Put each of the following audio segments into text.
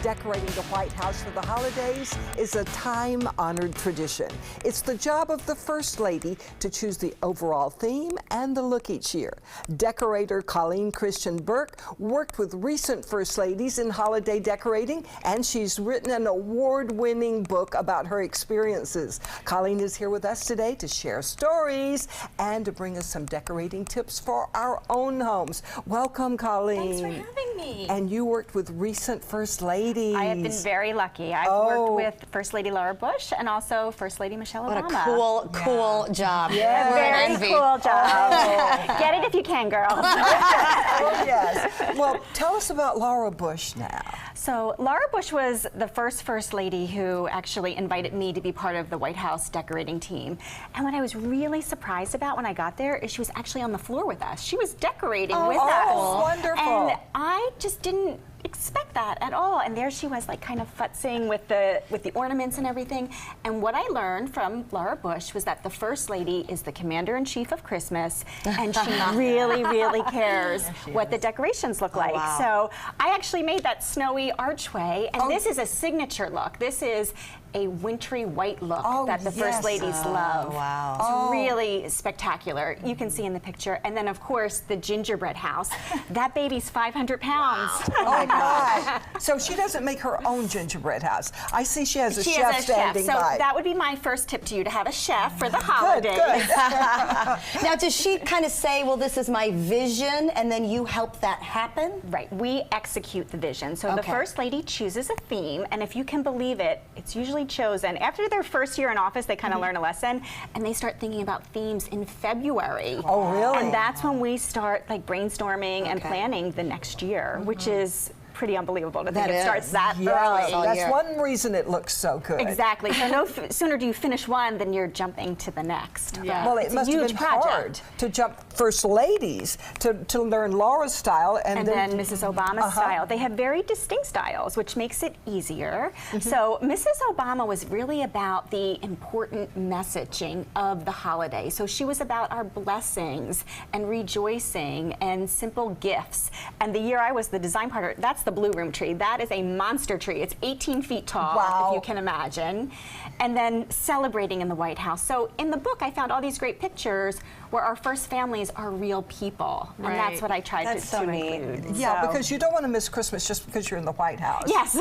Decorating the White House for the holidays is a time-honored tradition. It's the job of the First Lady to choose the overall theme and the look each year. Decorator Colleen Christian Burke worked with recent First Ladies in holiday decorating, and she's written an award-winning book about her experiences. Colleen is here with us today to share stories and to bring us some decorating tips for our own homes. Welcome, Colleen. Thanks for having me. And you worked with recent First Ladies. I have been very lucky. I've worked with First Lady Laura Bush and also First Lady Michelle Obama. What a cool job. Yeah. Very cool job. Get it if you can, girl. Oh, yes. Well, tell us about Laura Bush now. So Laura Bush was the First Lady who actually invited me to be part of the White House decorating team. And what I was really surprised about when I got there is she was actually on the floor with us. She was decorating with us. Oh, wonderful. And I just didn't expect that at all. And there she was, like, kind of futzing with the ornaments and everything. And what I learned from Laura Bush was that the First Lady is the commander-in-chief of Christmas, and she really, really cares what the decorations look like. Wow. So I actually made that snowy archway, and this is a signature look. This is a wintry white look that the First Ladies love. Wow. It's really spectacular. You can see in the picture. And then, of course, the gingerbread house. That baby's 500 pounds. Oh, my gosh. So she doesn't make her own gingerbread house. I see she has a chef standing by. So that would be my first tip to you, to have a chef for the holidays. Good. Now, does she kind of say, well, this is my vision, and then you help that happen? Right. We execute the vision. So the First Lady chooses a theme, and if you can believe it, it's usually chosen after their first year in office. They kind of learn a lesson, and they start thinking about themes in February. Oh, really? And that's when we start, like, brainstorming and planning the next year, which is pretty unbelievable to think it starts that early. That's one reason it looks so good. Exactly. So no sooner do you finish one than you're jumping to the next. Yeah. Well, it must have been hard to jump First Ladies to learn Laura's style and then Mrs. Obama's style. They have very distinct styles, which makes it easier. So Mrs. Obama was really about the important messaging of the holiday. So she was about our blessings and rejoicing and simple gifts. And the year I was the design partner, that's the Blue Room tree. That is a monster tree. It's 18 feet tall, if you can imagine. And then celebrating in the White House. So in the book, I found all these great pictures where our first families are real people. And that's what I tried to include. Yeah, because you don't want to miss Christmas just because you're in the White House. Yes.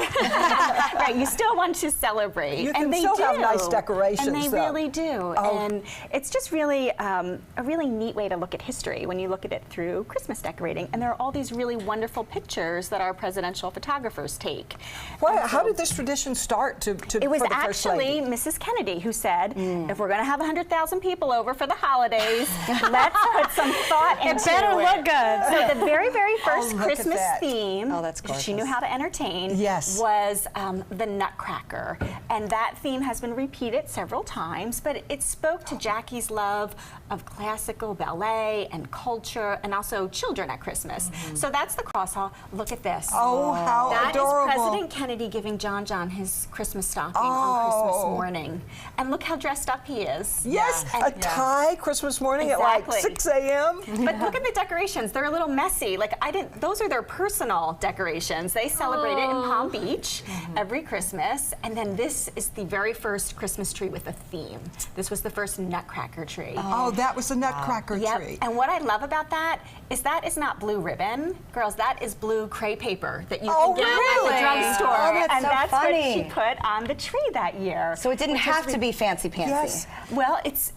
Right, you still want to celebrate. You can still have nice decorations, and they really do. And it's just really a really neat way to look at history when you look at it through Christmas decorating. And there are all these really wonderful pictures that our presidential photographers take. How did this tradition start It was actually Mrs. Kennedy who said, if we're going to have 100,000 people over for the holidays, let's put some thought into it. It better look good. So the very, very first Christmas theme, that's gorgeous. she knew how to entertain, was the Nutcracker. And that theme has been repeated several times, but it spoke to Jackie's love of classical ballet and culture, and also children at Christmas. So that's the cross-hall. Look at this. Oh, how adorable. That is President Kennedy giving John his Christmas stocking on Christmas morning. And look how dressed up he is. Yes, a tie Christmas morning at like 6 a.m. But look at the decorations. They're a little messy. Like, those are their personal decorations. They celebrate it in Palm Beach every Christmas. And then this is the very first Christmas tree with a theme. This was the first Nutcracker tree. Oh, that was the Nutcracker tree. And what I love about that is not blue ribbon. Girls, that is blue crepe paper that you can get at the drugstore. And that's what she put on the tree that year. So it didn't have to be fancy-pancy. Yes. Well, it's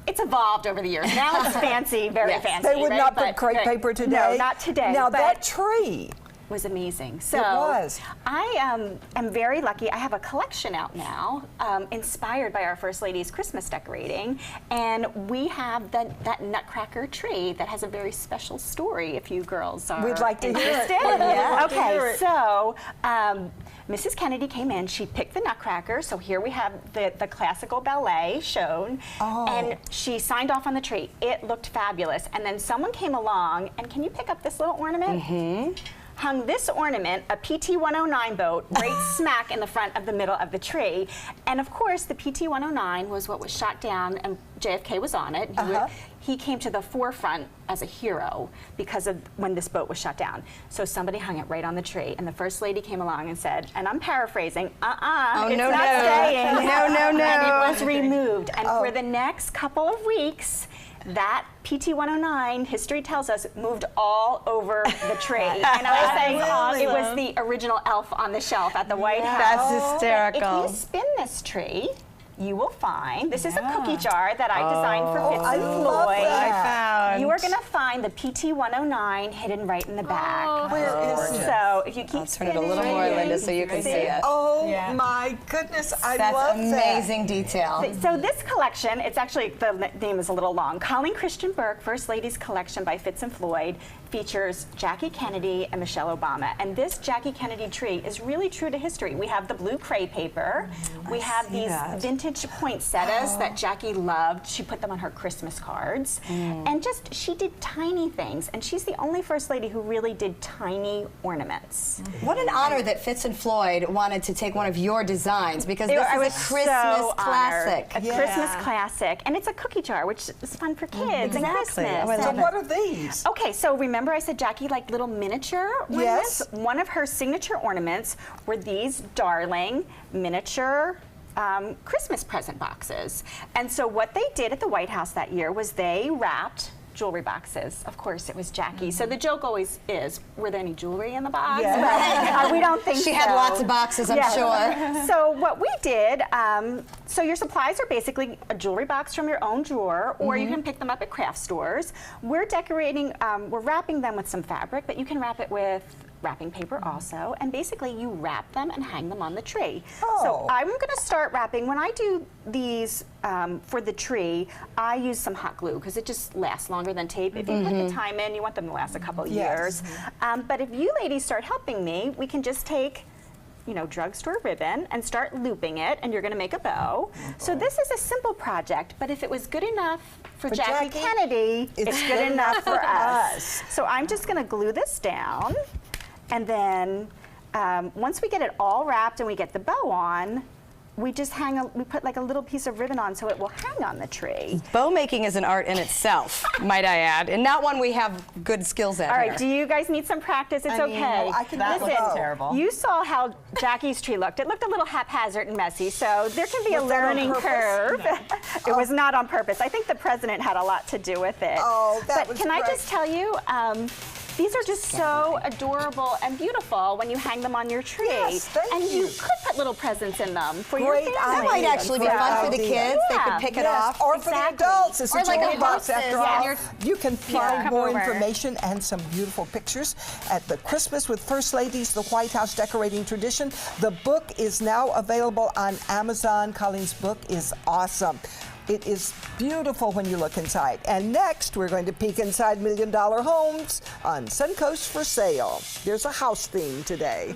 evolved over the years. Now it's fancy, very fancy. They would not put crepe paper today. No, not today. Now that tree was amazing. So it was. I am very lucky. I have a collection out now inspired by our First Lady's Christmas decorating, and we have that Nutcracker tree that has a very special story if you girls are We'd like to interested. hear it. Okay, so Mrs. Kennedy came in, she picked the Nutcracker, so here we have the classical ballet shown, and she signed off on the tree. It looked fabulous, and then someone came along, and can you pick up this little ornament? hung this ornament, a PT-109 boat, right smack in the front of the middle of the tree. And of course, the PT-109 was what was shot down, and JFK was on it. He came to the forefront as a hero because of when this boat was shot down. So somebody hung it right on the tree, and the First Lady came along and said, and I'm paraphrasing, it's not staying. No. And it was removed. And for the next couple of weeks, that PT-109, history tells us, moved all over the tree. And I was saying it was the original elf on the shelf at the White House. That's hysterical. If you spin this tree, you will find, this is a cookie jar that I designed for Fitz and Floyd. You are going to find the PT-109 hidden right in the back. Where is it? So if you keep I'll turn it a little more, Linda, so you can see it. Oh my goodness, I love that. That's amazing detail. So this collection, it's actually, the name is a little long. Colleen Christian Burke, First Lady's Collection by Fitz and Floyd, features Jackie Kennedy and Michelle Obama. And this Jackie Kennedy tree is really true to history. We have the blue cray paper. We have these vintage poinsettias that Jackie loved. She put them on her Christmas cards. And just, she did tiny things. And she's the only First Lady who really did tiny ornaments. What an honor that Fitz and Floyd wanted to take one of your designs, because this is a Christmas classic. A Christmas classic. And it's a cookie jar, which is fun for kids and Christmas. So what are these? Okay, so remember I said Jackie liked little miniature ornaments? One of her signature ornaments were these darling miniature Christmas present boxes. And so what they did at the White House that year was they wrapped jewelry boxes. Of course, it was Jackie. So the joke always is, were there any jewelry in the box? But, we don't think She had lots of boxes, I'm sure. So what we did, so your supplies are basically a jewelry box from your own drawer, or you can pick them up at craft stores. We're decorating, we're wrapping them with some fabric, but you can wrap it with wrapping paper also, and basically you wrap them and hang them on the tree. So I'm going to start wrapping. When I do these for the tree, I use some hot glue because it just lasts longer than tape. If you put the time in, you want them to last a couple of years. But if you ladies start helping me, we can just take drugstore ribbon and start looping it, and you're going to make a bow. So this is a simple project, but if it was good enough for Jackie Kennedy, it's good enough for us. So I'm just going to glue this down. And then once we get it all wrapped and we get the bow on, we just we put like a little piece of ribbon on so it will hang on the tree. Bow making is an art in itself, might I add, and not one we have good skills at. All right, do you guys need some practice? It's okay. That was terrible. You saw how Jackie's tree looked. It looked a little haphazard and messy, so there can be a learning curve. No. It was not on purpose. I think the president had a lot to do with it. But can I just tell you, these are just so adorable and beautiful when you hang them on your tree. Yes, thank and you. you could put little presents in them for your family. That might actually be fun for the kids. They could pick it off. Or for the adults. It's a jewelry box after all. You can find more information and some beautiful pictures at the Christmas with First Ladies, the White House Decorating Tradition. The book is now available on Amazon. Colleen's book is awesome. It is beautiful when you look inside. And next, we're going to peek inside $1 Million Homes on Suncoast for Sale. There's a house theme today.